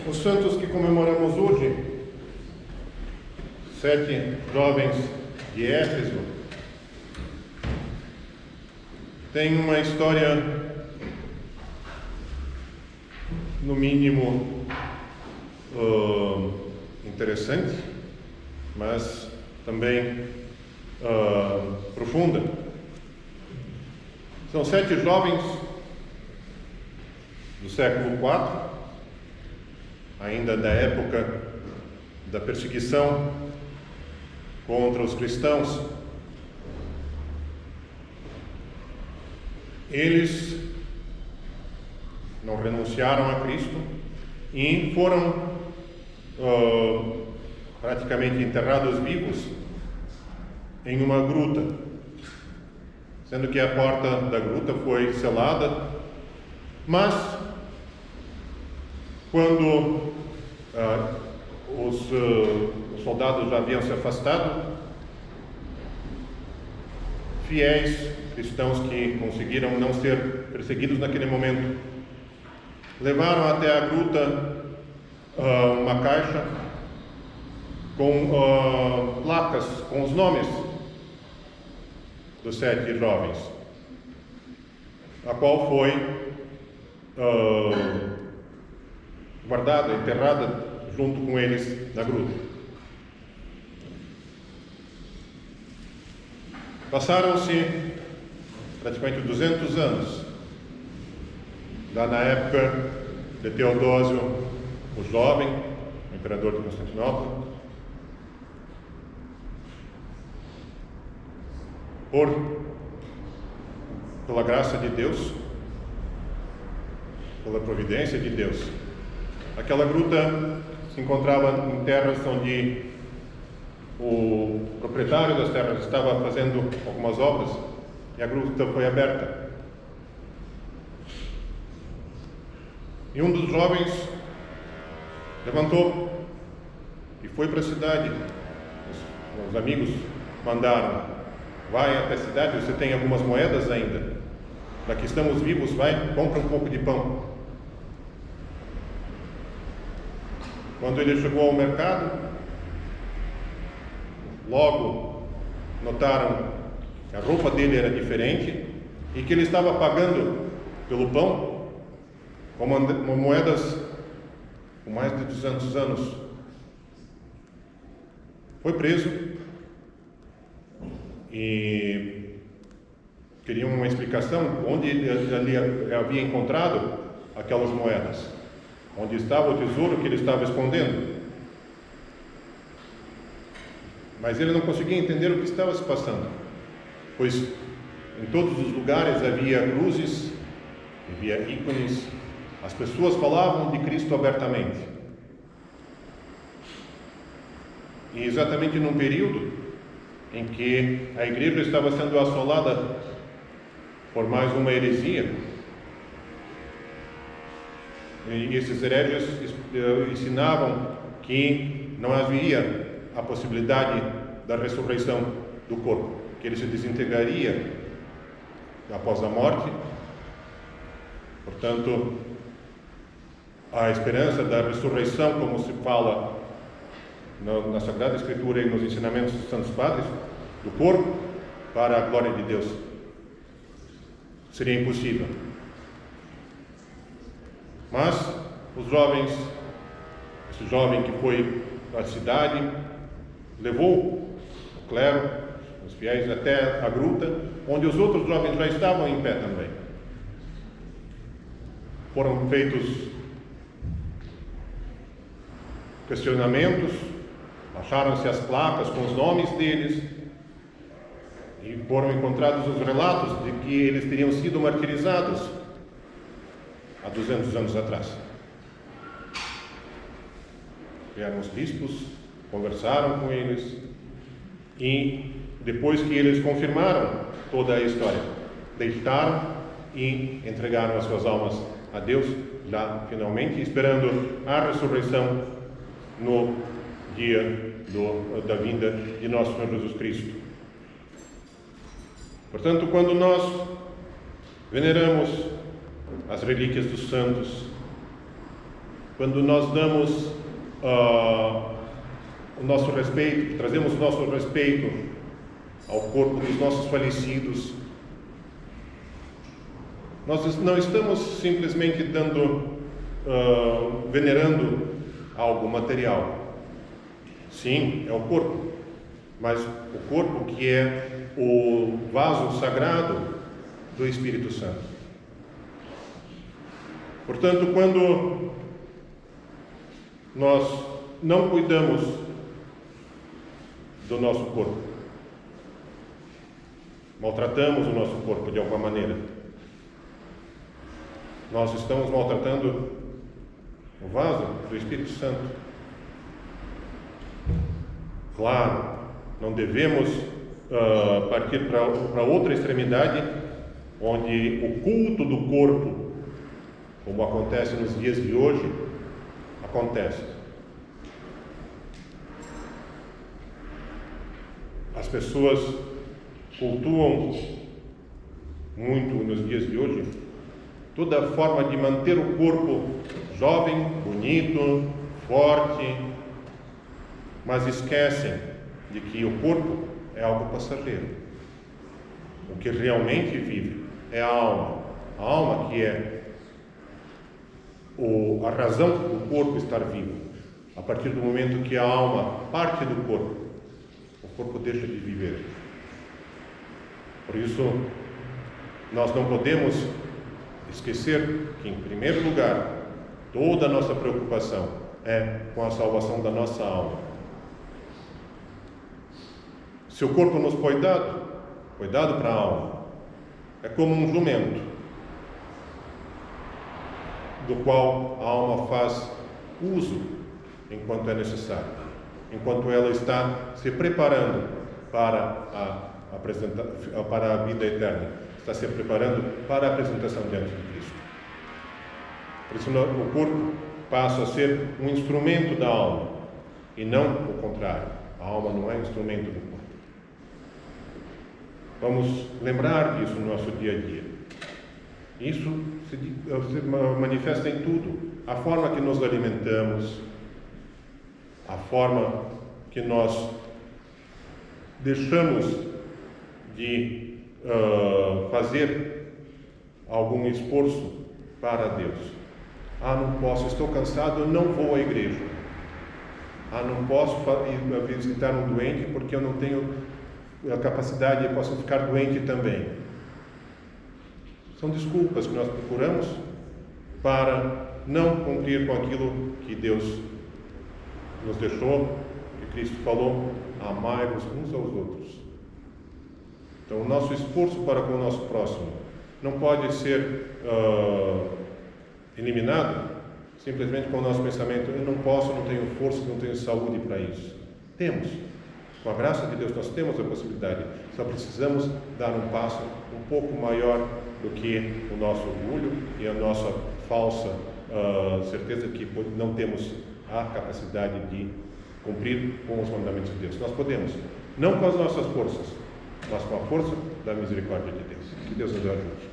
Os santos que comemoramos hoje, 7 jovens de Éfeso, têm uma história, no mínimo, interessante, mas também profunda. São 7 jovens do século IV, ainda da época da perseguição contra os cristãos. Eles não renunciaram a Cristo e foram praticamente enterrados vivos em uma gruta, sendo que a porta da gruta foi selada, mas quando os soldados já haviam se afastado, fiéis cristãos que conseguiram não ser perseguidos naquele momento, levaram até a gruta uma caixa com placas, com os nomes dos 7 jovens, a qual foi guardada, enterrada junto com eles na gruta. Passaram-se praticamente 200 anos, lá na época de Teodósio, o jovem, o imperador de Constantinopla. Pela graça de Deus, pela providência de Deus, aquela gruta se encontrava em terras onde o proprietário das terras estava fazendo algumas obras e a gruta foi aberta. E um dos jovens levantou e foi para a cidade. Os amigos mandaram: vai até a cidade, você tem algumas moedas ainda, daqui estamos vivos, vai, compra um pouco de pão. Quando ele chegou ao mercado, logo notaram que a roupa dele era diferente e que ele estava pagando pelo pão com moedas com mais de 200 anos. Foi preso e queriam uma explicação onde ele havia encontrado aquelas moedas, onde estava o tesouro que ele estava escondendo. Mas ele não conseguia entender o que estava se passando, pois em todos os lugares havia cruzes, havia ícones, as pessoas falavam de Cristo abertamente. E exatamente num período em que a igreja estava sendo assolada por mais uma heresia, e esses hereges ensinavam que não havia a possibilidade da ressurreição do corpo, que ele se desintegraria após a morte. Portanto, a esperança da ressurreição, como se fala na Sagrada Escritura e nos ensinamentos dos Santos Padres, do corpo para a glória de Deus, seria impossível. Mas os jovens, esse jovem que foi para a cidade, levou o clero, os fiéis, até a gruta, onde os outros jovens já estavam em pé também. Foram feitos questionamentos, acharam-se as placas com os nomes deles e foram encontrados os relatos de que eles teriam sido martirizados há 200 anos atrás. Vieram os bispos, conversaram com eles e depois que eles confirmaram toda a história, deitaram e entregaram as suas almas a Deus, já finalmente esperando a ressurreição no dia da vinda de nosso Senhor Jesus Cristo. Portanto, quando nós veneramos as relíquias dos santos, quando nós damos o nosso respeito, trazemos o nosso respeito ao corpo dos nossos falecidos, nós não estamos simplesmente venerando algo material. Sim, é o corpo, mas o corpo que é o vaso sagrado do Espírito Santo. Portanto, quando nós não cuidamos do nosso corpo, maltratamos o nosso corpo de alguma maneira, nós estamos maltratando o vaso do Espírito Santo. Claro, não devemos partir para outra extremidade, onde o culto do corpo, como acontece nos dias de hoje, acontece. As pessoas cultuam muito nos dias de hoje toda a forma de manter o corpo jovem, bonito, forte, mas esquecem de que o corpo é algo passageiro. O que realmente vive é a alma que é a razão do corpo estar vivo. A partir do momento que a alma parte do corpo, o corpo deixa de viver. Por isso, nós não podemos esquecer que, em primeiro lugar, toda a nossa preocupação é com a salvação da nossa alma. Se o corpo nos foi dado para a alma, é como um jumento, do qual a alma faz uso enquanto é necessário, enquanto ela está se preparando para a vida eterna, está se preparando para a apresentação diante de Cristo. Por isso o corpo passa a ser um instrumento da alma, e não o contrário. A alma não é instrumento do corpo. Vamos lembrar disso no nosso dia a dia. Isso se manifesta em tudo. A forma que nos alimentamos, a forma que nós deixamos de fazer algum esforço para Deus. Não posso, estou cansado, não vou à igreja. Não posso ir visitar um doente porque eu não tenho a capacidade, eu posso ficar doente também. São desculpas que nós procuramos para não cumprir com aquilo que Deus nos deixou, que Cristo falou: amai-vos uns aos outros. Então, o nosso esforço para com o nosso próximo não pode ser eliminado simplesmente com o nosso pensamento: eu não posso, não tenho força, não tenho saúde para isso. Temos. Com a graça de Deus, nós temos a possibilidade. Só precisamos dar um passo um pouco maior do que o nosso orgulho e a nossa falsa certeza que não temos a capacidade de cumprir com os mandamentos de Deus. Nós podemos, não com as nossas forças, mas com a força da misericórdia de Deus. Que Deus nos ajude.